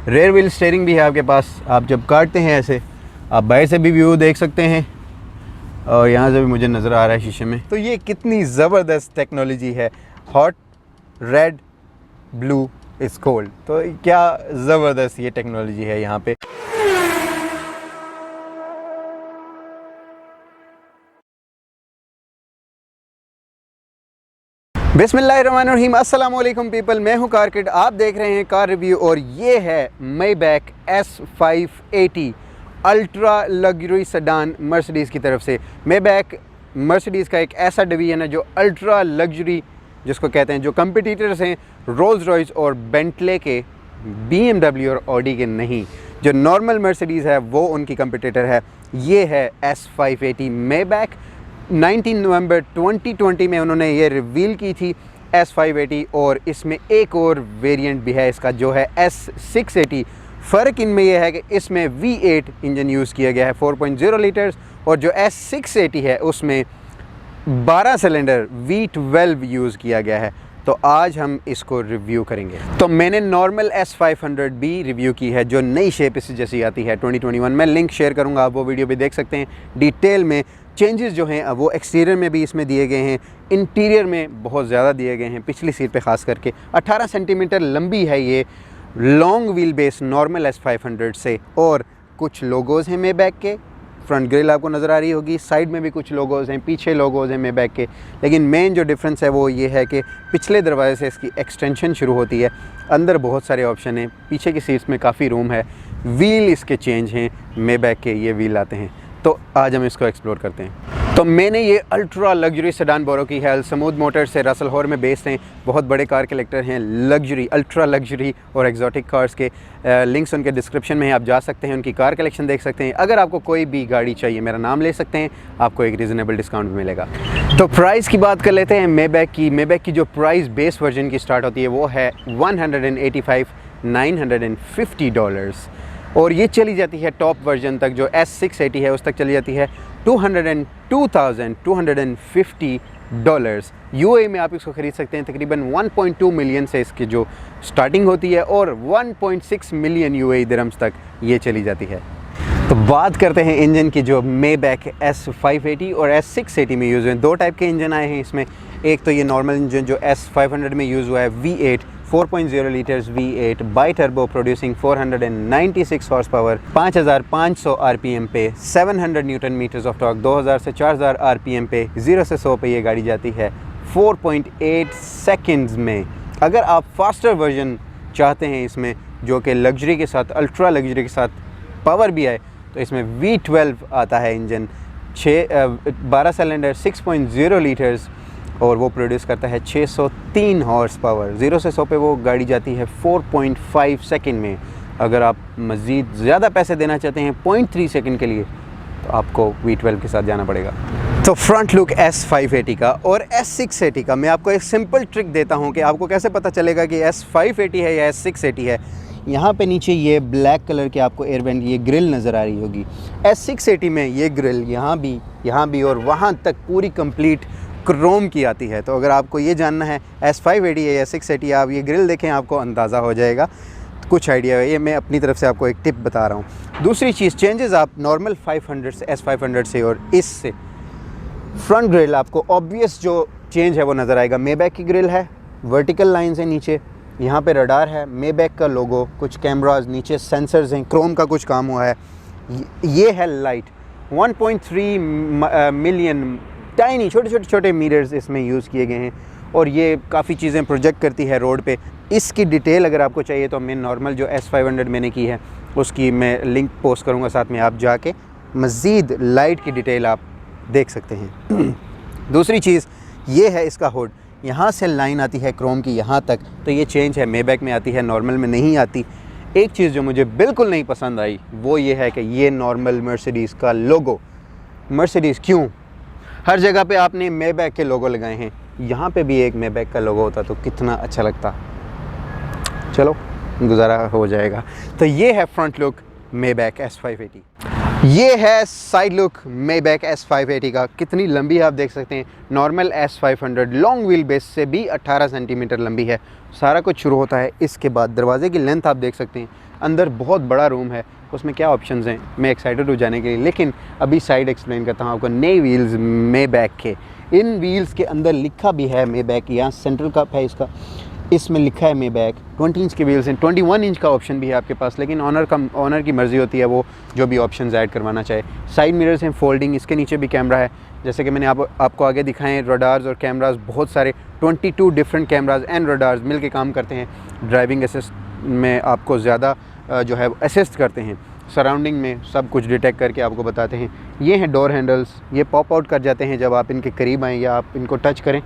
Rear wheel steering भी है आपके पास। आप जब काटते हैं ऐसे आप बाहर से भी व्यू देख सकते हैं और यहाँ से भी मुझे नज़र आ रहा है शीशे में। तो ये कितनी ज़बरदस्त टेक्नोलॉजी है, hot red blue is cold. तो क्या ज़बरदस्त ये टेक्नोलॉजी है यहाँ पे। बिस्मिल्लाहिर्रहमानिर्रहीम, अस्सलाम वालेकुम पीपल, मैं हूँ कार किड, आप देख रहे हैं कार रिव्यू और ये है Maybach S580 ultra luxury sedan Mercedes की तरफ से। मेबैक मर्सिडीज़ का एक ऐसा डिवीज़न है जो अल्ट्रा लग्जरी जिसको कहते हैं, जो कंपटीटर्स हैं रोल्स रॉयस और बेंटले के, BMW और ऑडी के नहीं। जो नॉर्मल मर्सिडीज़ है वो उनकी कंपटीटर है। ये है S580 मेबैक। 19 नवंबर 2020 में उन्होंने ये रिवील की थी S580, और इसमें एक और वेरिएंट भी है इसका जो है S680। फ़र्क इनमें यह है कि इसमें V8 इंजन यूज़ किया गया है 4.0 लीटर्स, और जो S680 है उसमें 12 सिलेंडर V12 यूज़ किया गया है। तो आज हम इसको रिव्यू करेंगे। तो मैंने नॉर्मल S500 भी रिव्यू की है जो नई शेप इस जैसी आती है 2021 में। लिंक शेयर करूंगा, आप वो वीडियो भी देख सकते हैं। डिटेल में चेंजेस जो हैं वो एक्सटीरियर में भी इसमें दिए गए हैं, इंटीरियर में बहुत ज़्यादा दिए गए हैं। पिछली सीट पे ख़ास करके 18 सेंटीमीटर लंबी है ये long wheel base normal S500 से, और कुछ लोगोज़ हैं मेबैक के। फ्रंट ग्रिल आपको नज़र आ रही होगी, साइड में भी कुछ लोगोज़ हैं, पीछे लोगोज़ हैं मेबैक के। लेकिन मेन जो डिफरेंस है वो ये है कि पिछले दरवाजे से इसकी एक्सटेंशन शुरू होती है। अंदर बहुत सारे ऑप्शन हैं, पीछे की सीट्स में काफ़ी रूम है। व्हील इसके चेंज हैं, मेबैक के ये व्हील आते हैं। तो आज हम इसको एक्सप्लोर करते हैं। तो मैंने ये अल्ट्रा लग्जरी सेडान बोरो की है। अल समूद मोटर्स से रसल हॉर में बेस्ड हैं, बहुत बड़े कार कलेक्टर हैं, लग्जरी, अल्ट्रा लग्जरी और एग्जॉटिक कार्स के। लिंक्स उनके डिस्क्रिप्शन में है, आप जा सकते हैं, उनकी कार कलेक्शन देख सकते हैं। अगर आपको कोई भी गाड़ी चाहिए मेरा नाम ले सकते हैं, आपको एक रीज़नेबल डिस्काउंट भी मिलेगा। तो प्राइस की बात कर लेते हैं मेबैक की। मेबैक की जो प्राइस बेस वर्जन की स्टार्ट होती है वो है $185,950, और ये चली जाती है टॉप वर्जन तक जो S680 है उस तक चली जाती है $202,250। UAE में आप इसको ख़रीद सकते हैं तकरीबन 1.2 मिलियन से इसकी जो स्टार्टिंग होती है, और 1.6 मिलियन UAE दिरहम्स तक ये चली जाती है। तो बात करते हैं इंजन की। जो मेबैक S580 और S680 में यूज़ हुए, दो टाइप के इंजन आए हैं इसमें। एक तो ये नॉर्मल इंजन जो S500 में यूज़ हुआ है V8 4.0 litres V8 by turbo, producing 496 horse power, 5500 RPM पे, 700 न्यूटन मीटर्स ऑफ टॉर्क, 2000 से 4000 RPM पे, 0 से 100 पे ये गाड़ी जाती है 4.8 सेकंड्स में। अगर आप फास्टर वर्जन चाहते हैं इसमें जो कि लग्जरी के साथ, अल्ट्रा लग्जरी के साथ पावर भी आए, तो इसमें V12 आता है इंजन, 12 सिलेंडर 6.0 लीटर्स, और वो प्रोड्यूस करता है 603 हॉर्स पावर। 0 से 100 पे वो गाड़ी जाती है 4.5 सेकंड में। अगर आप मज़ीद ज़्यादा पैसे देना चाहते हैं 0.3 सेकंड के लिए, तो आपको V12 के साथ जाना पड़ेगा। तो फ्रंट लुक S580 का और S680 का मैं आपको एक सिंपल ट्रिक देता हूं कि आपको कैसे पता चलेगा कि S580 है या S680 है। यहाँ पे नीचे ये ब्लैक कलर के आपको एयरवेंट ये ग्रिल नज़र आ रही होगी। S680 में ये ग्रिल यहाँ भी और वहाँ तक पूरी कंप्लीट क्रोम की आती है। तो अगर आपको ये जानना है S580 है या 680, आप ये ग्रिल देखें, आपको अंदाज़ा हो जाएगा, कुछ आइडिया है। ये मैं अपनी तरफ से आपको एक टिप बता रहा हूँ। दूसरी चीज़, चेंजेस आप नॉर्मल 500 से S500 से और इससे फ्रंट ग्रिल आपको ऑब्वियस जो चेंज है वो नज़र आएगा। मेबैक की ग्रिल है, वर्टिकल लाइन्स है नीचे, यहाँ पे रडार है, मेबैक का लोगो, कुछ कैमराज, नीचे सेंसर्स हैं, क्रोम का कुछ काम हुआ है। ये है लाइट, 1.3 मिलियन टाइनी छोटे मिरर्स इसमें यूज़ किए गए हैं, और ये काफ़ी चीज़ें प्रोजेक्ट करती है रोड पे। इसकी डिटेल अगर आपको चाहिए तो मैं नॉर्मल जो S500 मैंने की है उसकी मैं लिंक पोस्ट करूँगा साथ में, आप जाके मज़ीद लाइट की डिटेल आप देख सकते हैं। दूसरी चीज़ ये है इसका हुड, यहाँ से लाइन आती है क्रोम की यहाँ तक, तो ये चेंज है, मेबैक में आती है, नॉर्मल में नहीं आती। एक चीज़ जो मुझे बिल्कुल नहीं पसंद आई वो ये है कि ये नॉर्मल मर्सिडीज़ का लोगो, मर्सिडीज़ क्यों हर जगह पे आपने मेबैक के लोगो लगाए हैं, यहाँ पे भी एक मेबैक का लोगो होता तो कितना अच्छा लगता। चलो गुजारा हो जाएगा। तो ये है फ्रंट लुक मेबैक S580। ये है साइड लुक मेबैक S580 का। कितनी लंबी है आप देख सकते हैं। Normal S500 long wheel base से भी 18 सेंटीमीटर लंबी है। सारा कुछ शुरू होता है इसके बाद। दरवाजे की लेंथ आप देख सकते हैं अंदर बहुत बड़ा रूम है, उसमें क्या ऑप्शंस हैं, मैं एक्साइटेड हो जाने के लिए। लेकिन अभी साइड एक्सप्लेन करता हूँ आपको। नए व्हील्स मेबैक के, इन व्हील्स के अंदर लिखा भी है मेबैक, यहाँ सेंट्रल कप है इसका, इसमें लिखा है मेबैक। 20 इंच के व्हील्स हैं, 21 इंच का ऑप्शन भी है आपके पास, लेकिन ऑनर की मर्ज़ी होती है वो जो भी ऑप्शंस ऐड करवाना चाहे। साइड मिरर्स हैं फोल्डिंग, इसके नीचे भी कैमरा है, जैसे कि मैंने आपको आगे दिखाएं। रडार्स और कैमरास बहुत सारे, 22 डिफरेंट कैमरास एंड रडार्स मिल के काम करते हैं। ड्राइविंग असिस्ट में आपको ज़्यादा जो है असिस्ट करते हैं, सराउंडिंग में सब कुछ डिटेक्ट करके आपको बताते हैं। ये हैं डोर हैंडल्स, ये पॉप आउट कर जाते हैं जब आप इनके करीब आएँ या आप इनको टच करें।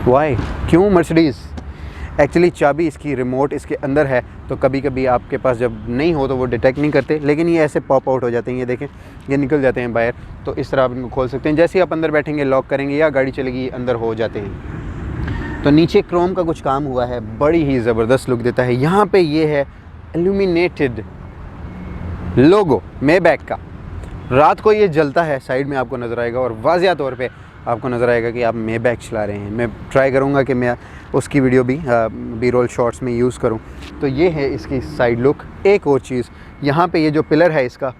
वाई, क्यों मर्सिडीज़? एक्चुअली चाबी इसकी रिमोट इसके अंदर है, तो कभी कभी आपके पास जब नहीं हो तो वो डिटेक्ट नहीं करते, लेकिन ये ऐसे पॉप आउट हो जाते हैं। ये देखें, ये निकल जाते हैं बाहर, तो इस तरह आप इनको खोल सकते हैं। जैसे ही आप अंदर बैठेंगे लॉक करेंगे या गाड़ी चलेगी अंदर हो जाते हैं। तो नीचे क्रोम का कुछ काम हुआ है, बड़ी ही ज़बरदस्त लुक देता है। यहाँ पे ये है इल्यूमिनेटेड लोगो मेबैक का, रात को ये जलता है, साइड में आपको नज़र आएगा और वाज़िया तौर पे आपको नज़र आएगा कि आप मेबैक चला रहे हैं। मैं ट्राई करूँगा कि मैं उसकी वीडियो भी बी रोल शॉट्स में यूज़ करूँ। तो ये है इसकी साइड लुक। एक और चीज़, यहाँ पे ये जो पिलर है इसका,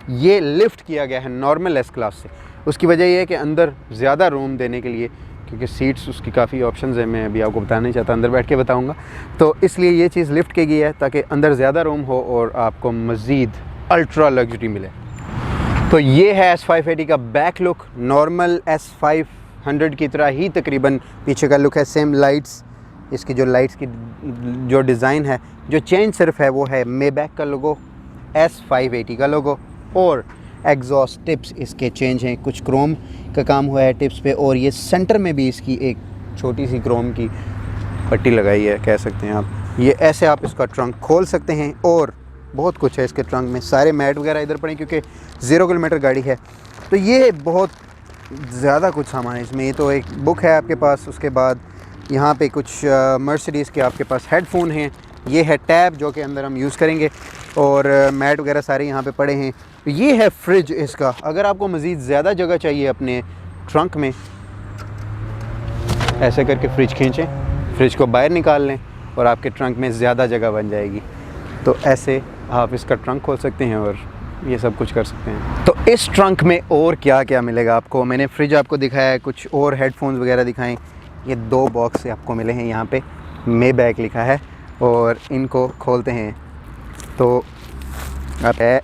ये लिफ्ट किया गया है नॉर्मल एस क्लास से। उसकी वजह ये है कि अंदर ज़्यादा रूम देने के लिए, क्योंकि सीट्स उसकी काफ़ी ऑप्शंस हैं, मैं अभी आपको बताना नहीं चाहता, अंदर बैठ के बताऊँगा। तो इसलिए ये चीज़ लिफ्ट की गई है ताकि अंदर ज़्यादा रूम हो और आपको मज़ीद अल्ट्रा लग्जरी मिले। तो ये है S580 का बैक लुक, नॉर्मल S500 की तरह ही तकरीबन पीछे का लुक है। सेम लाइट्स, इसकी जो लाइट्स की जो डिज़ाइन है, जो चेंज सिर्फ है वो है मेबैक का लोगो, S580 का लोगो, और एग्जॉस्ट टिप्स इसके चेंज हैं, कुछ क्रोम का काम हुआ है टिप्स पे, और ये सेंटर में भी इसकी एक छोटी सी क्रोम की पट्टी लगाई है, कह सकते हैं आप। ये ऐसे आप इसका ट्रंक खोल सकते हैं, और बहुत कुछ है इसके ट्रंक में, सारे मैट वगैरह इधर पड़े क्योंकि 0 किलोमीटर गाड़ी है। तो ये बहुत ज़्यादा कुछ सामान है इसमें। ये तो एक बुक है आपके पास, उसके बाद यहाँ पे कुछ मर्सिडीज़ के आपके पास हेडफोन हैं, ये है टैब जो कि अंदर हम यूज़ करेंगे, और मैट वगैरह सारे यहाँ पे पड़े हैं। तो ये है फ्रिज इसका। अगर आपको मज़ीद ज़्यादा जगह चाहिए अपने ट्रंक में, ऐसे करके फ्रिज खींचें, फ्रिज को बाहर निकाल लें और आपके ट्रंक में ज़्यादा जगह बन जाएगी। तो ऐसे आप इसका ट्रंक खोल सकते हैं और ये सब कुछ कर सकते हैं। तो इस ट्रंक में और क्या क्या मिलेगा आपको, मैंने फ्रिज आपको दिखाया है, कुछ और हेडफोन्स वगैरह दिखाएं। ये 2 बॉक्स आपको मिले हैं, यहाँ पे मेबैक लिखा है, और इनको खोलते हैं तो आप है,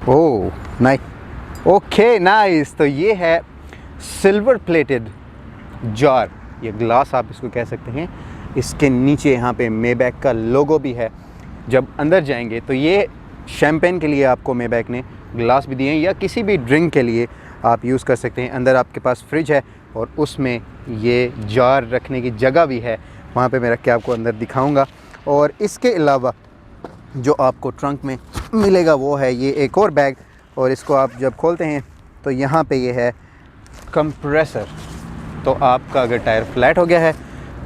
ओह नाइस, ओके नाइस। तो ये है सिल्वर प्लेटेड जार, ये ग्लास आप इसको कह सकते हैं। इसके नीचे यहाँ पे मेबैक का लोगो भी है। जब अंदर जाएंगे तो ये शैम्पेन के लिए आपको मेबैक ने ग्लास भी दिए हैं, या किसी भी ड्रिंक के लिए आप यूज़ कर सकते हैं। अंदर आपके पास फ्रिज है और उसमें ये जार रखने की जगह भी है, वहाँ पे मैं रख के आपको अंदर दिखाऊंगा। और इसके अलावा जो आपको ट्रंक में मिलेगा वो है ये एक और बैग, और इसको आप जब खोलते हैं तो यहाँ पे ये है कंप्रेसर। तो आपका अगर टायर फ्लैट हो गया है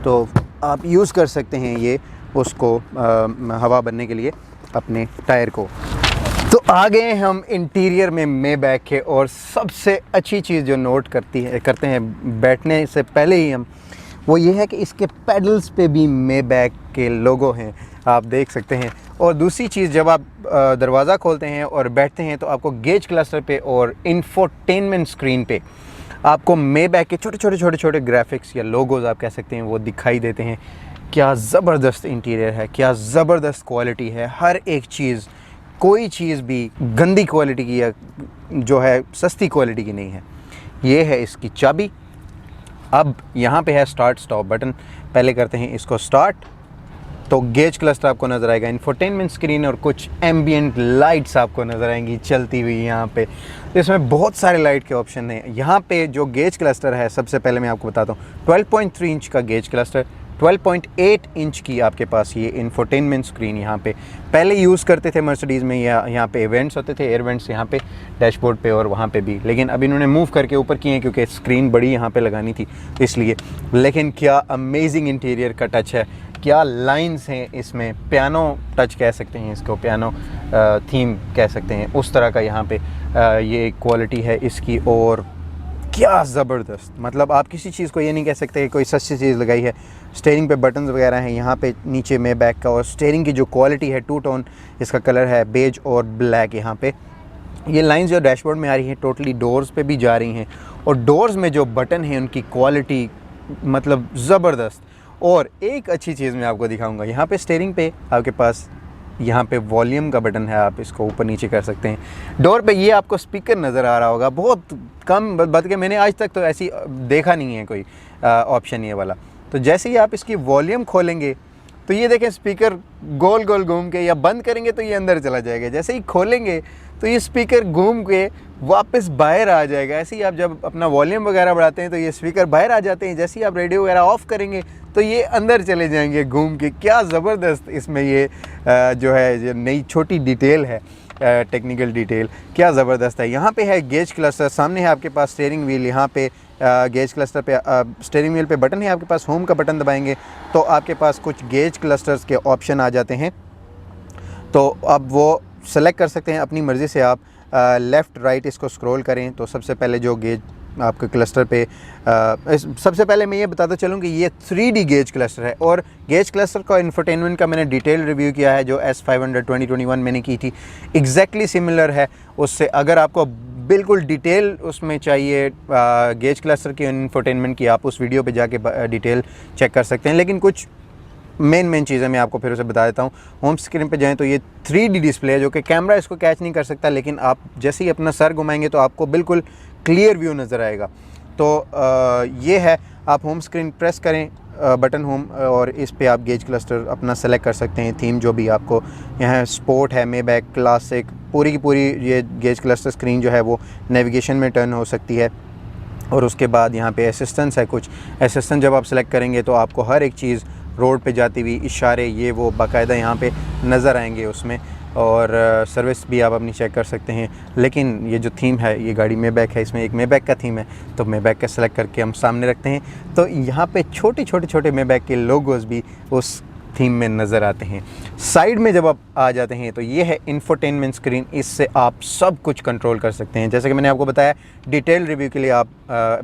तो आप यूज़ कर सकते हैं ये उसको हवा भरने के लिए अपने टायर को। तो आ गए हम इंटीरियर में मेबैक के, और सबसे अच्छी चीज़ जो नोट करते हैं बैठने से पहले ही हम, वो ये है कि इसके पेडल्स पे भी मेबैक के लोगो हैं, आप देख सकते हैं। और दूसरी चीज़, जब आप दरवाज़ा खोलते हैं और बैठते हैं तो आपको गेज क्लस्टर पे और इंफोटेनमेंट स्क्रीन पे आपको मेबैक के छोटे छोटे ग्राफिक्स या लोगोज आप कह सकते हैं वो दिखाई देते हैं। क्या ज़बरदस्त इंटीरियर है, क्या ज़बरदस्त क्वालिटी है, हर एक चीज़, कोई चीज़ भी गंदी क्वालिटी की या जो है सस्ती क्वालिटी की नहीं है। ये है इसकी चाबी। अब यहाँ पे है स्टार्ट स्टॉप बटन, पहले करते हैं इसको स्टार्ट, तो गेज क्लस्टर आपको नज़र आएगा, इंफोटेनमेंट स्क्रीन और कुछ एम्बियंट लाइट्स आपको नज़र आएंगी चलती हुई यहाँ पे। तो इसमें बहुत सारे लाइट के ऑप्शन हैं। यहाँ पे जो गेज क्लस्टर है, सबसे पहले मैं आपको बताता हूँ, 12.3 इंच का गेज क्लस्टर, 12.8 इंच की आपके पास ये इंफोटेनमेंट स्क्रीन यहाँ पे पहले यूज़ करते थे मर्सिडीज़ में, या यहाँ पे इवेंट्स होते थे, एयर वेंट्स यहाँ पे डैशबोर्ड पे और वहाँ पे भी, लेकिन अब इन्होंने मूव करके ऊपर किए हैं क्योंकि स्क्रीन बड़ी यहाँ पे लगानी थी इसलिए। लेकिन क्या अमेजिंग इंटीरियर का टच है, क्या लाइंस हैं इसमें, पियानो टच कह सकते हैं इसको, पियानो थीम कह सकते हैं, उस तरह का यहाँ पे ये क्वालिटी है इसकी। और क्या ज़बरदस्त, मतलब आप किसी चीज़ को ये नहीं कह सकते कि कोई सस्ती चीज़ लगाई है। स्टीयरिंग पे बटन्स वगैरह हैं, यहाँ पे नीचे में बैक का, और स्टीयरिंग की जो क्वालिटी है, टू टोन इसका कलर है, बेज और ब्लैक। यहाँ पे ये लाइंस जो डैशबोर्ड में आ रही हैं टोटली डोर्स पे भी जा रही हैं, और डोर्स में जो बटन हैं उनकी क्वालिटी मतलब ज़बरदस्त। और एक अच्छी चीज़ मैं आपको दिखाऊंगा, यहाँ पे स्टीयरिंग पे आपके पास यहाँ पे वॉल्यूम का बटन है, आप इसको ऊपर नीचे कर सकते हैं। डोर पे ये आपको स्पीकर नज़र आ रहा होगा, बहुत कम बल्कि मैंने आज तक तो ऐसी देखा नहीं है कोई ऑप्शन ये वाला। तो जैसे ही आप इसकी वॉल्यूम खोलेंगे तो ये देखें स्पीकर गोल गोल घूम के, या बंद करेंगे तो ये अंदर चला जाएगा, जैसे ही खोलेंगे तो ये स्पीकर घूम के वापस बाहर आ जाएगा। ऐसे ही आप जब अपना वॉल्यूम वगैरह बढ़ाते हैं तो ये स्पीकर बाहर आ जाते हैं, जैसे ही आप रेडियो वगैरह ऑफ़ करेंगे तो ये अंदर चले जाएंगे घूम के। क्या ज़बरदस्त इसमें ये जो है जो नई छोटी डिटेल है, टेक्निकल डिटेल क्या ज़बरदस्त है। यहाँ पे है गेज क्लस्टर, सामने है आपके पास स्टीयरिंग व्हील, यहाँ पे गेज क्लस्टर पे स्टीयरिंग व्हील पे बटन है आपके पास, होम का बटन दबाएंगे तो आपके पास कुछ गेज क्लस्टर्स के ऑप्शन आ जाते हैं। तो अब वो सेलेक्ट कर सकते हैं अपनी मर्ज़ी से, आप लेफ़्ट राइट इसको स्क्रॉल करें तो सबसे पहले जो गेज आपके क्लस्टर पे सबसे पहले मैं ये बताता चलूँ कि ये 3D गेज क्लस्टर है, और गेज क्लस्टर का इंफोटेनमेंट का मैंने डिटेल रिव्यू किया है जो S500 2021 मैंने की थी, एग्जैक्टली सिमिलर है उससे। अगर आपको बिल्कुल डिटेल उसमें चाहिए गेज क्लस्टर की इंफोटेनमेंट की, आप उस वीडियो पे जाके डिटेल चेक कर सकते हैं। लेकिन कुछ मेन चीज़ें मैं आपको फिर उसे बता देता हूँ। होम स्क्रीन पे जाएं तो ये 3D डिस्प्ले है जो कि कैमरा इसको कैच नहीं कर सकता, लेकिन आप जैसे ही अपना सर घुमाएंगे तो आपको बिल्कुल क्लियर व्यू नज़र आएगा। तो ये है, आप होम स्क्रीन प्रेस करें बटन होम, और इस पे आप गेज क्लस्टर अपना सेलेक्ट कर सकते हैं, थीम जो भी आपको यहाँ स्पोर्ट है, मेबैक, क्लासिक, पूरी की पूरी ये गेज क्लस्टर स्क्रीन जो है वो नेविगेशन में टर्न हो सकती है। और उसके बाद यहाँ पे असिस्टेंस है, कुछ असिस्टेंट जब आप सेलेक्ट करेंगे तो आपको हर एक चीज़ रोड पे जाती हुई इशारे ये वो बाकायदा यहाँ पे नज़र आएंगे उसमें, और सर्विस भी आप अपनी चेक कर सकते हैं। लेकिन ये जो थीम है, ये गाड़ी मेबैक है, इसमें एक मेबैक का थीम है, तो मेबैक का सेलेक्ट करके हम सामने रखते हैं तो यहाँ पे छोटे मेबैक के लोगोज़ भी उस थीम में नज़र आते हैं। साइड में जब आप आ जाते हैं तो ये है इंफोटेनमेंट स्क्रीन, इससे आप सब कुछ कंट्रोल कर सकते हैं। जैसे कि मैंने आपको बताया, डिटेल रिव्यू के लिए आप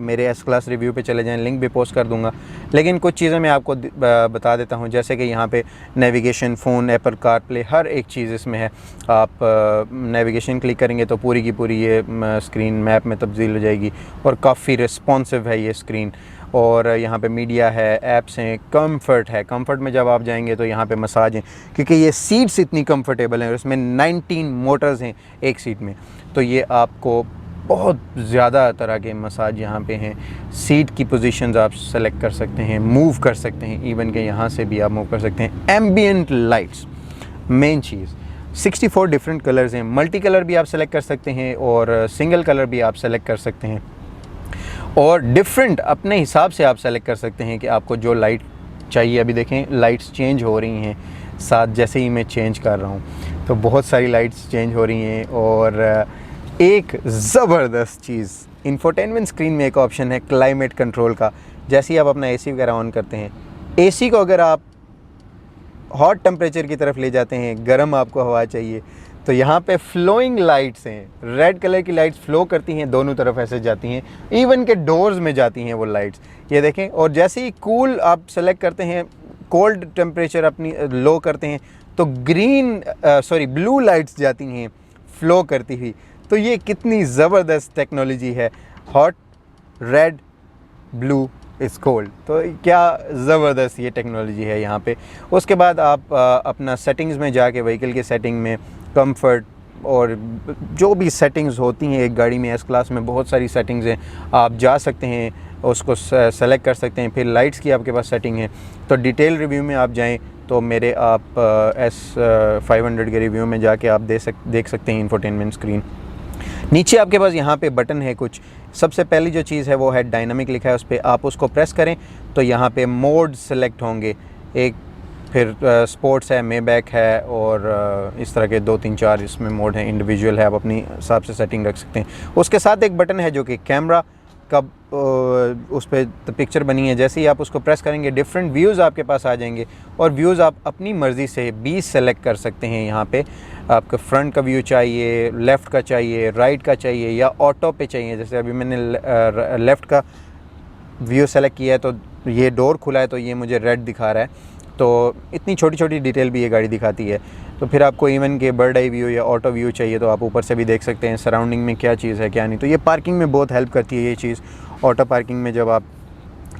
मेरे एस क्लास रिव्यू पे चले जाएं, लिंक भी पोस्ट कर दूंगा। लेकिन कुछ चीज़ें मैं आपको बता देता हूं, जैसे कि यहाँ पे नेविगेशन, फ़ोन, एप्पल कारप्ले, हर एक चीज़ इसमें है। आप नेविगेशन क्लिक करेंगे तो पूरी की पूरी ये स्क्रीन मैप में तब्दील हो जाएगी, और काफ़ी रिस्पॉन्सिव है ये स्क्रीन। और यहाँ पे मीडिया है, ऐप्स हैं, कंफर्ट है। कंफर्ट में जब आप जाएंगे तो यहाँ पे मसाज हैं, क्योंकि ये सीट्स इतनी कंफर्टेबल हैं, और इसमें 19 मोटर्स हैं एक सीट में, तो ये आपको बहुत ज़्यादा तरह के मसाज यहाँ पे हैं। सीट की पोजीशंस आप सेलेक्ट कर सकते हैं, मूव कर सकते हैं, इवन के यहाँ से भी आप मूव कर सकते हैं। एम्बियंट लाइट्स मेन चीज़, 64 डिफरेंट कलर्स हैं, मल्टी कलर भी आप सेलेक्ट कर सकते हैं, और सिंगल कलर भी आप सेलेक्ट कर सकते हैं, और डिफरेंट अपने हिसाब से आप सेलेक्ट कर सकते हैं कि आपको जो लाइट चाहिए। अभी देखें लाइट्स चेंज हो रही हैं साथ, जैसे ही मैं चेंज कर रहा हूँ तो बहुत सारी लाइट्स चेंज हो रही हैं। और एक ज़बरदस्त चीज़, इंफोटेनमेंट स्क्रीन में एक ऑप्शन है क्लाइमेट कंट्रोल का। जैसे ही आप अपना एसी वगैरह ऑन करते हैं, एसी को अगर आप हॉट टेम्परेचर की तरफ ले जाते हैं, गर्म आपको हवा चाहिए, तो यहाँ पे फ्लोइंग लाइट्स हैं, रेड कलर की लाइट्स फ्लो करती हैं, दोनों तरफ ऐसे जाती हैं, इवन के डोर्स में जाती हैं वो लाइट्स, ये देखें। और जैसे ही कूल आप सेलेक्ट करते हैं, कोल्ड टेम्परेचर अपनी लो करते हैं, तो ब्लू लाइट्स जाती हैं फ्लो करती हुई। तो ये कितनी ज़बरदस्त टेक्नोलॉजी है, hot, red, blue is cold, तो क्या ज़बरदस्त ये टेक्नोलॉजी है यहाँ पे। उसके बाद आप अपना सेटिंग्स में जाके व्हीकल के सेटिंग में कंफर्ट और जो भी सेटिंग्स होती हैं एक गाड़ी में, एस क्लास में बहुत सारी सेटिंग्स हैं, आप जा सकते हैं, उसको सेलेक्ट कर सकते हैं। फिर लाइट्स की आपके पास सेटिंग है, तो डिटेल रिव्यू में आप जाएं तो मेरे आप S500 के रिव्यू में जाके आप देख सकते हैं इंफोटेनमेंट स्क्रीन। नीचे आपके पास यहाँ पे बटन है कुछ। सबसे पहली जो चीज़ है वो है डायनामिक लिखा है, उस पर आप उसको प्रेस करें तो यहाँ पे मोड सेलेक्ट होंगे, एक फिर स्पोर्ट्स है, मेबैक है, और इस तरह के 2-3-4 इसमें मोड हैं, इंडिविजुअल है, आप अपनी हिसाब से सेटिंग रख सकते हैं। उसके साथ एक बटन है जो कि कैमरा का उस पर पिक्चर बनी है, जैसे ही आप उसको प्रेस करेंगे डिफरेंट व्यूज़ आपके पास आ जाएंगे और व्यूज़ आप अपनी मर्ज़ी से 20 सेलेक्ट कर सकते हैं। यहाँ पे आपका फ्रंट का व्यू चाहिए, लेफ़्ट का चाहिए, राइट का चाहिए या ऑटो पे चाहिए। जैसे अभी मैंने लेफ़्ट का व्यू सेलेक्ट किया है तो ये डोर खुला है तो ये मुझे रेड दिखा रहा है। तो इतनी छोटी छोटी डिटेल भी ये गाड़ी दिखाती है। तो फिर आपको इवन के बर्ड आई व्यू या ऑटो व्यू चाहिए तो आप ऊपर से भी देख सकते हैं सराउंडिंग में क्या चीज़ है क्या नहीं। तो ये पार्किंग में बहुत हेल्प करती है ये चीज़। ऑटो पार्किंग में जब आप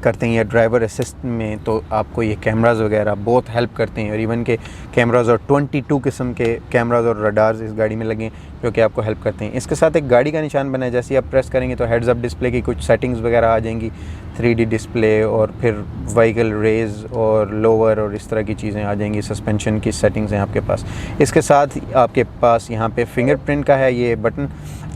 करते हैं या ड्राइवर असिस्ट में तो आपको ये कैमरास वगैरह बहुत हेल्प करते हैं। और इवन के कैमरास और 22 किस्म के कैमरास और रडार्स इस गाड़ी में लगे हैं जो कि आपको हेल्प करते हैं। इसके साथ एक गाड़ी का निशान बना है, जैसे आप प्रेस करेंगे तो हेड्स अप डिस्प्ले की कुछ सेटिंग्स वगैरह आ जाएंगी, 3D डिस्प्ले और फिर व्हीकल रेज और लोअर और इस तरह की चीज़ें आ जाएंगी। सस्पेंशन की सेटिंग्स हैं आपके पास। इसके साथ आपके पास यहाँ पे फिंगरप्रिंट का है ये बटन।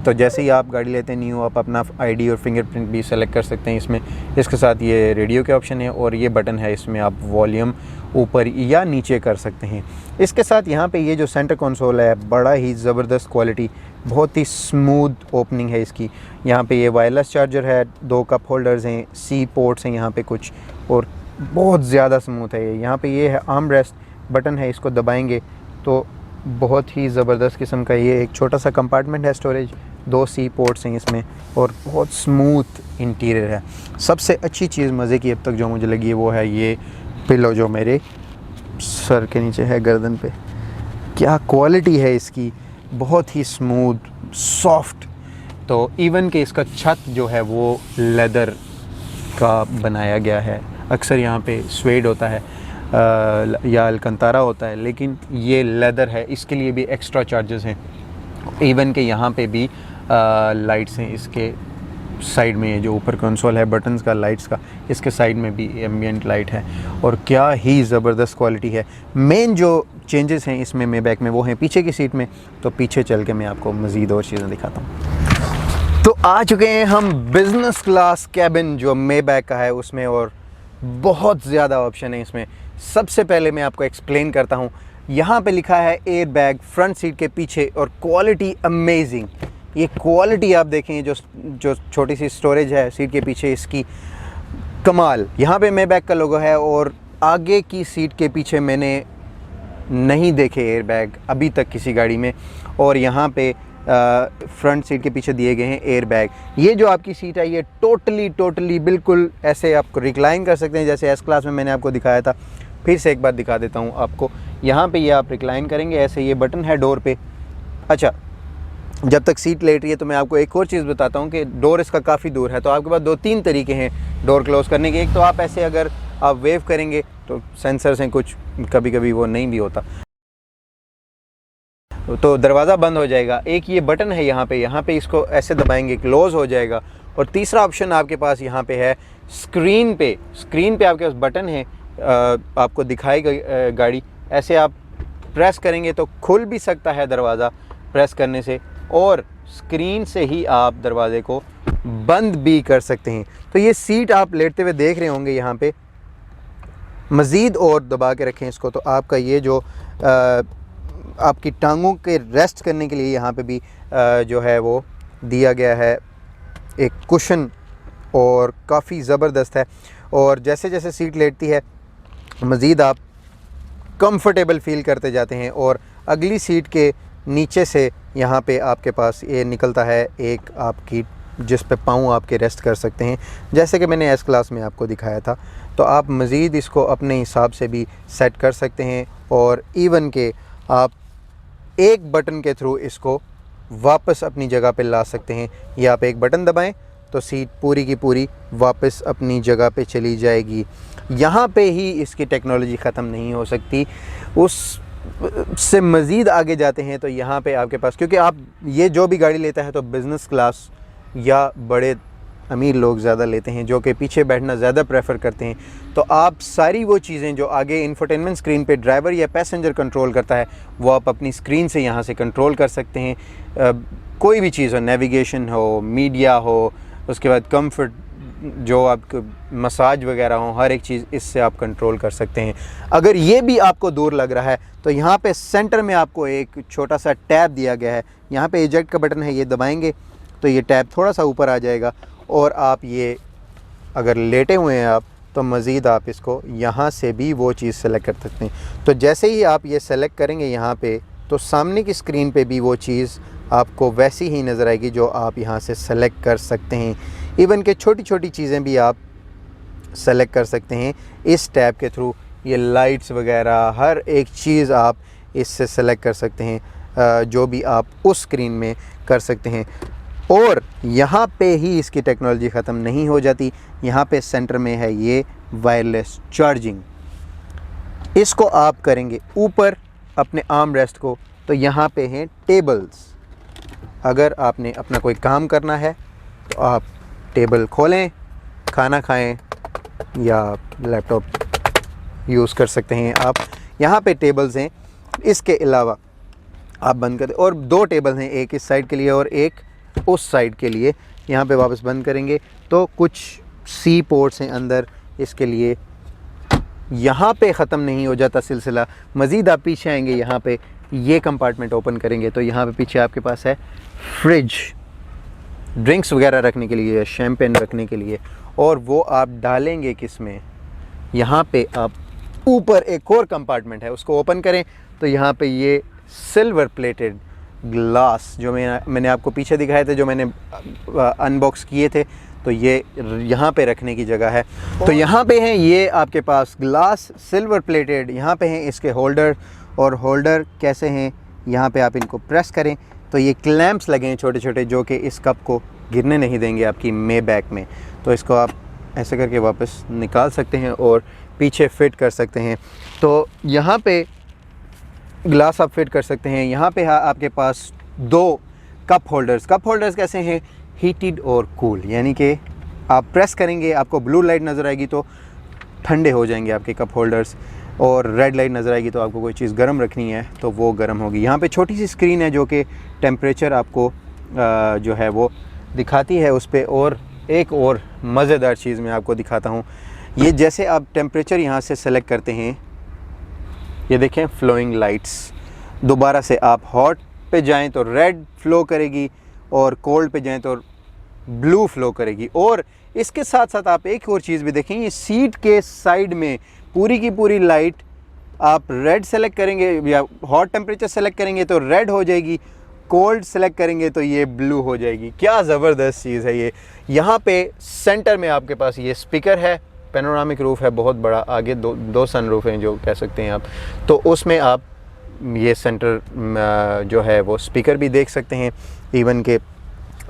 तो जैसे ही आप गाड़ी लेते हैं न्यू, आप अपना आईडी और फिंगरप्रिंट भी सेलेक्ट कर सकते हैं इसमें। इसके साथ ये रेडियो के ऑप्शन है और ये बटन है, इसमें आप वॉल्यूम ऊपर या नीचे कर सकते हैं। इसके साथ यहाँ पे ये जो सेंटर कंसोल है बड़ा ही ज़बरदस्त क्वालिटी, बहुत ही स्मूथ ओपनिंग है इसकी। यहाँ पे ये वायरलेस चार्जर है, 2 कप होल्डर्स हैं, सी पोर्ट्स हैं यहाँ पे कुछ, और बहुत ज़्यादा स्मूथ है ये। यहाँ पे ये है आर्म रेस्ट बटन है, इसको दबाएंगे तो बहुत ही ज़बरदस्त किस्म का ये एक छोटा सा कंपार्टमेंट है स्टोरेज, 2 सी पोर्ट्स हैं इसमें और बहुत स्मूथ इंटीरियर है। सबसे अच्छी चीज़ मज़े की अब तक जो मुझे लगी है वो है ये पिलो जो मेरे सर के नीचे है, गर्दन पे। क्या क्वालिटी है इसकी, बहुत ही स्मूथ सॉफ्ट। तो इवन के इसका छत जो है वो लेदर का बनाया गया है। अक्सर यहाँ पे स्वेड होता है या अलकंतारा होता है, लेकिन ये लेदर है, इसके लिए भी एक्स्ट्रा चार्जेस हैं। इवन के यहाँ पे भी लाइट्स हैं इसके साइड में, ये जो ऊपर कंसोल है बटन्स का लाइट्स का, इसके साइड में भी एम्बियंट लाइट है और क्या ही ज़बरदस्त क्वालिटी है। मेन जो चेंजेस हैं इसमें मेबैक में वो हैं पीछे की सीट में। तो पीछे चल के मैं आपको मज़ीद और चीज़ें दिखाता हूँ। तो आ चुके हैं हम बिज़नेस क्लास कैबिन जो मेबैक का है उसमें, और बहुत ज़्यादा ऑप्शन है इसमें। सबसे पहले मैं आपको एक्सप्लेन करता हूँ। यहाँ पे लिखा है एयर बैग फ्रंट सीट के पीछे और क्वालिटी अमेजिंग। ये क्वालिटी आप देखें, जो छोटी सी स्टोरेज है सीट के पीछे इसकी, कमाल। यहाँ पे मेबैक का लोगो है और आगे की सीट के पीछे मैंने नहीं देखे एयर बैग अभी तक किसी गाड़ी में, और यहाँ पे फ्रंट सीट के पीछे दिए गए हैं एयर बैग। ये जो आपकी सीट है ये टोटली बिल्कुल ऐसे आपको रिक्लाइन कर सकते हैं जैसे एस क्लास में मैंने आपको दिखाया था। फिर से एक बार दिखा देता हूँ आपको। यहाँ पे ये आप रिक्लाइन करेंगे ऐसे, ये बटन है डोर पे। अच्छा, जब तक सीट लेट रही है तो मैं आपको एक और चीज़ बताता हूँ कि डोर इसका काफ़ी दूर है, तो आपके पास 2-3 तरीके हैं डोर क्लोज़ करने के। एक तो आप ऐसे अगर आप वेव करेंगे तो सेंसर्स हैं कुछ, कभी कभी वो नहीं भी होता तो दरवाज़ा बंद हो जाएगा। एक ये बटन है यहाँ पे इसको ऐसे दबाएंगे क्लोज़ हो जाएगा। और तीसरा ऑप्शन आपके पास यहाँ पे है स्क्रीन पे आपके पास बटन है, आपको दिखाएगा गाड़ी, ऐसे आप प्रेस करेंगे तो खुल भी सकता है दरवाज़ा प्रेस करने से, और स्क्रीन से ही आप दरवाजे को बंद भी कर सकते हैं। तो ये सीट आप लेटते हुए देख रहे होंगे यहाँ पे, मज़ीद और दबा के रखें इसको तो आपका ये जो आपकी टांगों के रेस्ट करने के लिए यहाँ पे भी जो है वो दिया गया है एक कुशन, और काफ़ी ज़बरदस्त है। और जैसे जैसे सीट लेटती है मज़ीद आप कंफर्टेबल फ़ील करते जाते हैं। और अगली सीट के नीचे से यहाँ पे आपके पास ये निकलता है एक आपकी, जिस पे पाँव आपके रेस्ट कर सकते हैं, जैसे कि मैंने एस क्लास में आपको दिखाया था। तो आप मज़ीद इसको अपने हिसाब से भी सेट कर सकते हैं, और इवन के आप एक बटन के थ्रू इसको वापस अपनी जगह पे ला सकते हैं। या आप एक बटन दबाएं तो सीट पूरी की पूरी वापस अपनी जगह पे चली जाएगी। यहाँ पे ही इसकी टेक्नोलॉजी ख़त्म नहीं हो सकती, उस से मज़ीद आगे जाते हैं तो यहाँ पे आपके पास, क्योंकि आप ये जो भी गाड़ी लेता है तो बिज़नेस क्लास या बड़े अमीर लोग ज़्यादा लेते हैं जो कि पीछे बैठना ज़्यादा प्रेफर करते हैं। तो आप सारी वो चीज़ें जो आगे इंफोटेनमेंट स्क्रीन पे ड्राइवर या पैसेंजर कंट्रोल करता है वो आप अपनी स्क्रीन से यहाँ से कंट्रोल कर सकते हैं। कोई भी चीज़ हो, नेविगेशन हो, मीडिया हो, उसके बाद कंफर्ट जो आपको मसाज वगैरह हो, हर एक चीज़ इससे आप कंट्रोल कर सकते हैं। अगर ये भी आपको दूर लग रहा है तो यहाँ पे सेंटर में आपको एक छोटा सा टैब दिया गया है। यहाँ पे इजेक्ट का बटन है, ये दबाएंगे तो ये टैब थोड़ा सा ऊपर आ जाएगा और आप ये अगर लेटे हुए हैं आप, तो मज़ीद आप इसको यहाँ से भी वो चीज़ सेलेक्ट कर सकते हैं। तो जैसे ही आप ये सेलेक्ट करेंगे यहाँ पे, तो सामने की स्क्रीन पे भी वो चीज़ आपको वैसी ही नज़र आएगी जो आप यहाँ से सेलेक्ट कर सकते हैं। इवन के छोटी छोटी चीज़ें भी आप सेलेक्ट कर सकते हैं इस टैब के थ्रू। ये लाइट्स वगैरह हर एक चीज़ आप इससे सेलेक्ट कर सकते हैं, जो भी आप उस स्क्रीन में कर सकते हैं। और यहाँ पे ही इसकी टेक्नोलॉजी ख़त्म नहीं हो जाती। यहाँ पे सेंटर में है ये वायरलेस चार्जिंग। इसको आप करेंगे ऊपर अपने आर्म रेस्ट को, तो यहाँ पे हैं टेबल्स। अगर आपने अपना कोई काम करना है तो आप टेबल खोलें, खाना खाएं या लैपटॉप यूज़ कर सकते हैं आप। यहाँ पे टेबल्स हैं। इसके अलावा आप बंद कर, और 2 टेबल हैं, एक इस साइड के लिए और एक उस साइड के लिए। यहाँ पे वापस बंद करेंगे तो कुछ सी पोर्ट्स हैं अंदर, इसके लिए यहाँ पे ख़त्म नहीं हो जाता सिलसिला। मज़ीद आप पीछे आएंगे, यहाँ पे ये कंपार्टमेंट ओपन करेंगे तो यहाँ पे पीछे आपके पास है फ्रिज, ड्रिंक्स वगैरह रखने के लिए, शैम्पेन रखने के लिए। और वो आप डालेंगे किस में, यहाँ पे आप ऊपर एक और कंपार्टमेंट है, उसको ओपन करें तो यहाँ पे ये सिल्वर प्लेटेड ग्लास जो मैंने आपको पीछे दिखाए थे, जो मैंने अनबॉक्स किए थे, तो ये यहाँ पे रखने की जगह है। तो यहाँ पे हैं ये आपके पास ग्लास सिल्वर प्लेटेड। यहाँ पे हैं इसके होल्डर, और होल्डर कैसे हैं, यहाँ पे आप इनको प्रेस करें तो ये क्लैंप्स लगे हैं छोटे छोटे, जो कि इस कप को गिरने नहीं देंगे आपकी मेबैक में। तो इसको आप ऐसे करके वापस निकाल सकते हैं और पीछे फिट कर सकते हैं। तो यहाँ पे ग्लास आप फिट कर सकते हैं। यहाँ पे आपके पास 2 कप होल्डर्स कैसे हैं, हीटेड और कूल, यानी कि आप प्रेस करेंगे आपको ब्लू लाइट नज़र आएगी तो ठंडे हो जाएंगे आपके कप होल्डर्स, और रेड लाइट नज़र आएगी तो आपको कोई चीज़ गर्म रखनी है तो वो गर्म होगी। यहाँ पे छोटी सी स्क्रीन है जो कि टेम्परेचर आपको जो है वो दिखाती है उस पर। और एक और मज़ेदार चीज़ मैं आपको दिखाता हूँ। ये जैसे आप टेम्परेचर यहाँ से सेलेक्ट करते हैं, ये देखें फ्लोइंग लाइट्स, दोबारा से आप हॉट पे जाएं तो रेड फ्लो करेगी और कोल्ड पे जाएं तो ब्लू फ्लो करेगी। और इसके साथ साथ आप एक और चीज़ भी देखें, ये सीट के साइड में पूरी की पूरी लाइट आप रेड सेलेक्ट करेंगे या हॉट टेम्परेचर सेलेक्ट करेंगे तो रेड हो जाएगी, कोल्ड सेलेक्ट करेंगे तो ये ब्लू हो जाएगी। क्या ज़बरदस्त चीज़ है ये। यहाँ पे सेंटर में आपके पास ये स्पीकर है, पेनोरामिक रूफ है बहुत बड़ा, आगे दो सन रूफ हैं जो कह सकते हैं आप, तो उसमें आप ये सेंटर जो है वो स्पीकर भी देख सकते हैं इवन के।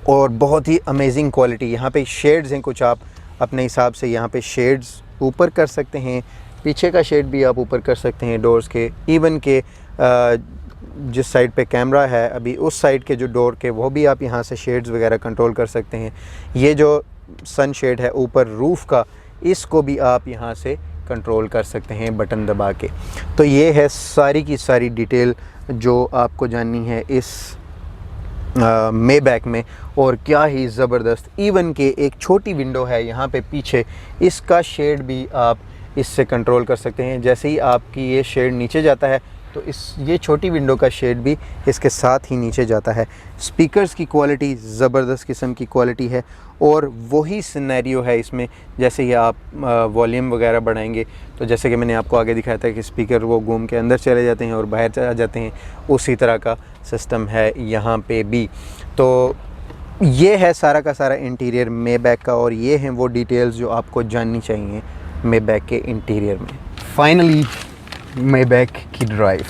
और बहुत ही अमेजिंग क्वालिटी। यहाँ पे शेड्स हैं कुछ, आप अपने हिसाब से यहाँ पे शेड्स ऊपर कर सकते हैं, पीछे का शेड भी आप ऊपर कर सकते हैं डोर्स के। इवन के जिस साइड पे कैमरा है अभी उस साइड के जो डोर के, वो भी आप यहाँ से शेड्स वगैरह कंट्रोल कर सकते हैं। ये जो सन शेड है ऊपर रूफ़ का, इसको भी आप यहाँ से कंट्रोल कर सकते हैं बटन दबा के। तो ये है सारी की सारी डिटेल जो आपको जाननी है इस मेबैक में। और क्या ही ज़बरदस्त, इवन के एक छोटी विंडो है यहाँ पे पीछे, इसका शेड भी आप इससे कंट्रोल कर सकते हैं। जैसे ही आपकी ये शेड नीचे जाता है तो ये छोटी विंडो का शेड भी इसके साथ ही नीचे जाता है। स्पीकर्स की क्वालिटी ज़बरदस्त किस्म की क्वालिटी है, और वही सिनेरियो है इसमें। जैसे ही आप वॉल्यूम वगैरह बढ़ाएंगे तो जैसे कि मैंने आपको आगे दिखाया था कि स्पीकर वो घूम के अंदर चले जाते हैं और बाहर चले जाते हैं, उसी तरह का सिस्टम है यहाँ पे भी। तो ये है सारा का सारा इंटीरियर मेबैक का, और ये हैं वो डिटेल्स जो आपको जाननी चाहिए मेबैक के इंटीरियर में। फाइनली मेबैक की ड्राइव,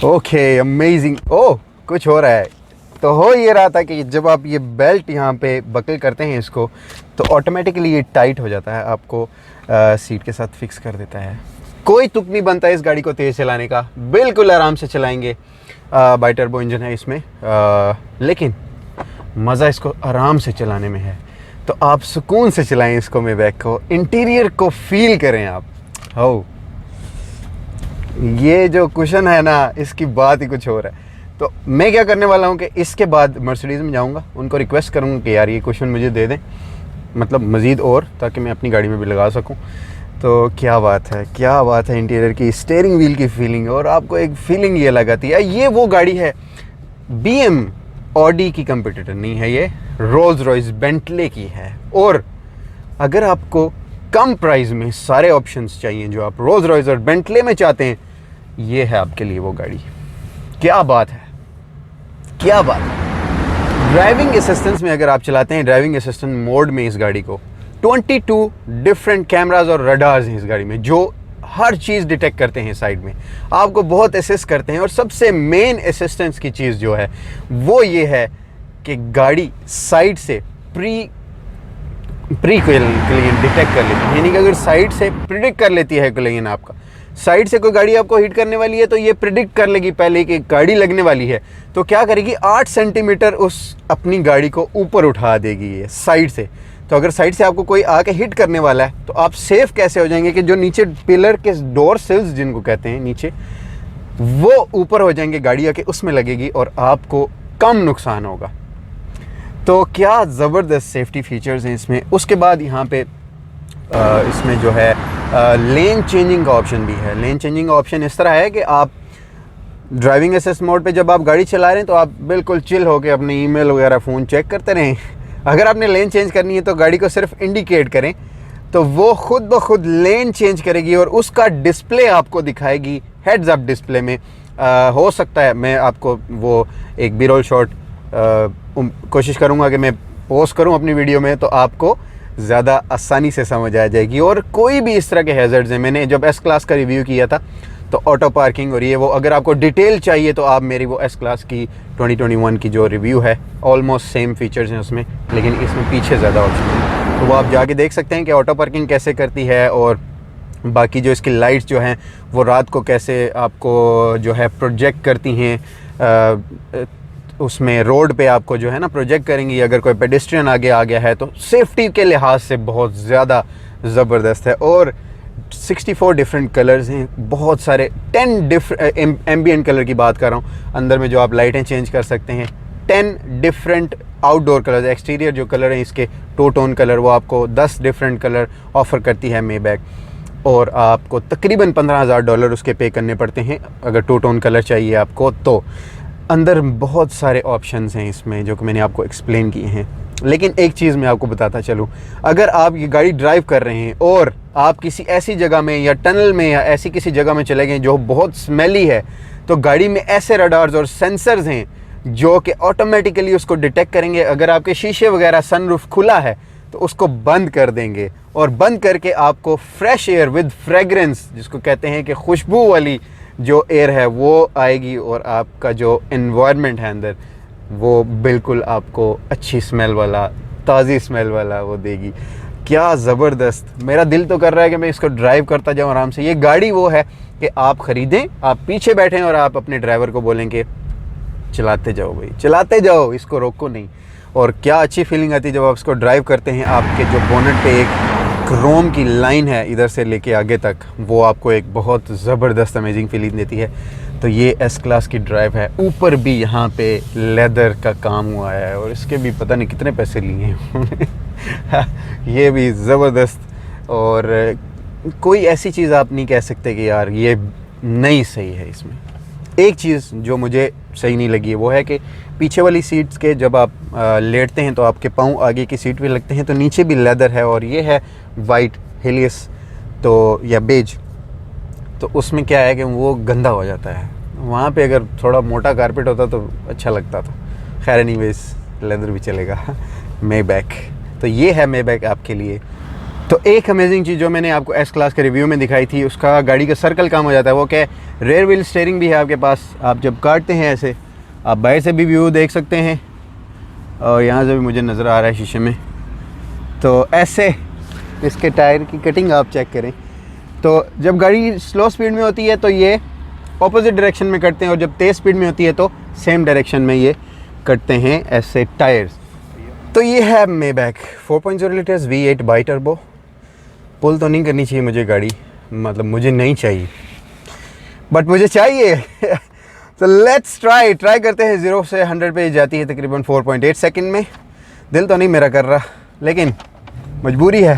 ओके अमेजिंग। ओह कुछ हो रहा है, तो हो ये रहा था कि जब आप ये बेल्ट यहाँ पे बकल करते हैं इसको, तो ऑटोमेटिकली ये टाइट हो जाता है, आपको सीट के साथ फिक्स कर देता है। कोई तुक नहीं बनता इस गाड़ी को तेज़ चलाने का, बिल्कुल आराम से चलाएंगे। बाई टर्बो इंजन है इसमें, लेकिन मज़ा इसको आराम से चलाने में है। तो आप सुकून से चलाएं इसको, मेबैक को, इंटीरियर को फील करें आप। हो ये जो कुशन है ना, इसकी बात ही कुछ और है। तो मैं क्या करने वाला हूँ कि इसके बाद मर्सिडीज़ में जाऊँगा, उनको रिक्वेस्ट करूँगा कि यार ये कुशन मुझे दे दें, मतलब मज़ीद और, ताकि मैं अपनी गाड़ी में भी लगा सकूँ। तो क्या बात है, क्या बात है इंटीरियर की, स्टीयरिंग व्हील की फीलिंग, और आपको एक फीलिंग ये लगाती है। ये वो गाड़ी है BM ऑडी की कंपटीटर नहीं है, ये रोल्स रॉयस बेंटले की है। और अगर आपको कम प्राइस में सारे ऑप्शंस चाहिए जो आप रोल्स रॉयस और बेंटले में चाहते हैं, ये है आपके लिए वो गाड़ी। क्या बात है, क्या बात है। ड्राइविंग असिस्टेंस में अगर आप चलाते हैं, ड्राइविंग असिस्टेंट मोड में इस गाड़ी को 22 डिफरेंट कैमरास और रडार्स हैं इस गाड़ी में, जो हर चीज़ डिटेक्ट करते हैं साइड में, आपको बहुत असिस्ट करते हैं। और सबसे मेन असिस्टेंस की चीज़ जो है वो ये है कि गाड़ी साइड से प्री कोलिजन डिटेक्ट कर लेती है। यानी कि अगर साइड से प्रिडिक्ट कर लेती है कोलिजन आपका, साइड से कोई गाड़ी आपको हिट करने वाली है तो ये प्रिडिक्ट कर लेगी पहले कि गाड़ी लगने वाली है, तो क्या करेगी 8 सेंटीमीटर उस अपनी गाड़ी को ऊपर उठा देगी ये साइड से। तो अगर साइड से आपको कोई आके हिट करने वाला है तो आप सेफ कैसे हो जाएंगे कि जो नीचे पिलर के डोर सिल्स जिनको कहते हैं नीचे, वो ऊपर हो जाएंगे, गाड़ी आके उसमें लगेगी और आपको कम नुकसान होगा। तो क्या ज़बरदस्त सेफ्टी फीचर्स हैं इसमें। उसके बाद यहाँ पे इसमें जो है लेन चेंजिंग का ऑप्शन भी है। लेन चेंजिंग का ऑप्शन इस तरह है कि आप ड्राइविंग असिस्ट मोड पे जब आप गाड़ी चला रहे हैं तो आप बिल्कुल चिल होकर अपने ईमेल वगैरह फ़ोन चेक करते रहें। अगर आपने लेन चेंज करनी है तो गाड़ी को सिर्फ इंडिकेट करें तो वो खुद ब खुद लेन चेंज करेगी और उसका डिस्प्ले आपको दिखाएगी हेड्स अप डिस्प्ले में। हो सकता है मैं आपको वो एक बी रोल शॉट कोशिश करूँगा कि मैं पोस्ट करूँ अपनी वीडियो में, तो आपको ज़्यादा आसानी से समझ आ जाएगी। और कोई भी इस तरह के हैज़र्ड्स हैं, मैंने जब एस क्लास का रिव्यू किया था तो ऑटो पार्किंग और ये वो, अगर आपको डिटेल चाहिए तो आप मेरी वो एस क्लास की 2021 की जो रिव्यू है, ऑलमोस्ट सेम फीचर्स हैं उसमें, लेकिन इसमें पीछे ज़्यादा ऑप्शन है, तो वो आप जाके देख सकते हैं कि ऑटो पार्किंग कैसे करती है और बाकी जो इसकी लाइट्स जो हैं वो रात को कैसे आपको जो है प्रोजेक्ट करती हैं, उसमें रोड पे आपको जो है ना प्रोजेक्ट करेंगी। अगर कोई पेडेस्ट्रियन आगे आ गया है तो सेफ्टी के लिहाज से बहुत ज़्यादा ज़बरदस्त है। और 64 डिफरेंट कलर्स हैं, बहुत सारे 10 डिफरेंट एम्बिएंट कलर की बात कर रहा हूँ, अंदर में जो आप लाइटें चेंज कर सकते हैं। 10 डिफरेंट आउटडोर कलर्स, एक्सटीरियर जो कलर हैं इसके टू टोन कलर, वो आपको 10 डिफरेंट कलर ऑफ़र करती है मेबैक। और आपको तकरीबन $15,000 उसके पे करने पड़ते हैं अगर टू टोन कलर चाहिए आपको। तो अंदर बहुत सारे ऑप्शंस हैं इसमें जो कि मैंने आपको एक्सप्लेन किए हैं। लेकिन एक चीज़ मैं आपको बताता चलूँ, अगर आप ये गाड़ी ड्राइव कर रहे हैं और आप किसी ऐसी जगह में या टनल में या ऐसी किसी जगह में चले गए जो बहुत स्मेली है, तो गाड़ी में ऐसे रडार्स और सेंसर्स हैं जो कि ऑटोमेटिकली उसको डिटेक्ट करेंगे। अगर आपके शीशे वगैरह सनरूफ खुला है तो उसको बंद कर देंगे और बंद करके आपको फ्रेश एयर विद फ्रेगरेंस, जिसको कहते हैं कि खुशबू वाली जो एयर है वो आएगी और आपका जो एनवायरनमेंट है अंदर वो बिल्कुल आपको अच्छी स्मेल वाला, ताज़ी स्मेल वाला वो देगी। क्या ज़बरदस्त, मेरा दिल तो कर रहा है कि मैं इसको ड्राइव करता जाऊँ आराम से। ये गाड़ी वो है कि आप ख़रीदें, आप पीछे बैठें और आप अपने ड्राइवर को बोलें कि चलाते जाओ भाई, चलाते जाओ, इसको रोको नहीं। और क्या अच्छी फीलिंग आती है जब आप इसको ड्राइव करते हैं। आपके जो बोनट पे एक क्रोम की लाइन है इधर से लेके आगे तक, वो आपको एक बहुत ज़बरदस्त अमेजिंग फीलिंग देती है। तो ये एस क्लास की ड्राइव है। ऊपर भी यहाँ पे लेदर का काम हुआ है और इसके भी पता नहीं कितने पैसे लिए हैं उन्होंने ये भी ज़बरदस्त। और कोई ऐसी चीज़ आप नहीं कह सकते कि यार ये नहीं सही है। इसमें एक चीज़ जो मुझे सही नहीं लगी है वो है कि पीछे वाली सीट्स के जब आप लेटते हैं तो आपके पाँव आगे की सीट पे लगते हैं, तो नीचे भी लेदर है और ये है वाइट हेलियस तो या बेज, तो उसमें क्या है कि वो गंदा हो जाता है। वहाँ पे अगर थोड़ा मोटा कारपेट होता तो अच्छा लगता था। खैर एनीवेज लेदर भी चलेगा। मेबैक, तो ये है मेबैक आपके लिए। तो एक अमेजिंग चीज़ जो मैंने आपको एस क्लास के रिव्यू में दिखाई थी, उसका गाड़ी का सर्कल काम हो जाता है। वो क्या, रेयर व्हील स्टीयरिंग भी है आपके पास। आप जब काटते हैं ऐसे, आप बाहर से भी व्यू देख सकते हैं और यहाँ से भी मुझे नज़र आ रहा है शीशे में। तो ऐसे इसके टायर की कटिंग आप चेक करें, तो जब गाड़ी स्लो स्पीड में होती है तो ये ऑपोजिट डायरेक्शन में कटते हैं और जब तेज़ स्पीड में होती है तो सेम डायरेक्शन में ये कटते हैं ऐसे टायर्स। तो ये है Maybach 4.0 litres V8 biturbo. Pull तो नहीं करनी चाहिए मुझे गाड़ी, मतलब मुझे नहीं चाहिए, बट मुझे चाहिए। तो लेट्स ट्राई करते हैं। 0 से 100 पे जाती है तकरीबन 4.8 सेकंड में। दिल तो नहीं मेरा कर रहा, लेकिन मजबूरी है।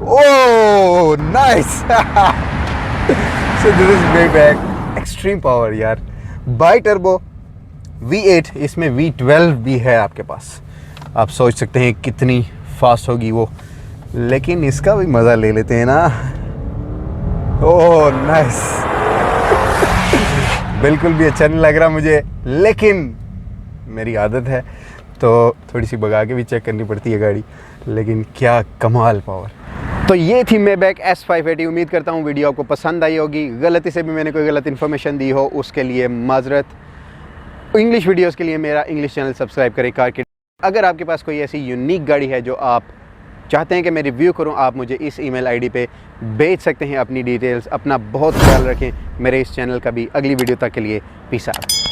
Oh nice. So this is Maybach extreme power यार, बाई टर्बो V8, इसमें V12 भी है आपके पास। आप सोच सकते हैं कितनी फास्ट होगी वो, लेकिन इसका भी मज़ा ले लेते हैं ना। Oh nice. बिल्कुल भी अच्छा नहीं लग रहा मुझे, लेकिन मेरी आदत है तो थोड़ी सी भगा के भी चेक करनी पड़ती है गाड़ी। लेकिन क्या कमाल पावर। तो ये थी Maybach S580। उम्मीद करता हूँ वीडियो आपको पसंद आई होगी। गलती से भी मैंने कोई गलत इन्फॉर्मेशन दी हो उसके लिए माजरत। इंग्लिश वीडियोस के लिए मेरा इंग्लिश चैनल सब्सक्राइब करें कार किट। अगर आपके पास कोई ऐसी यूनिक गाड़ी है जो आप चाहते हैं कि मैं रिव्यू करूं, आप मुझे इस ईमेल आईडी पे भेज सकते हैं अपनी डिटेल्स। अपना बहुत ख्याल रखें। मेरे इस चैनल का भी अगली वीडियो तक के लिए पीस आउट।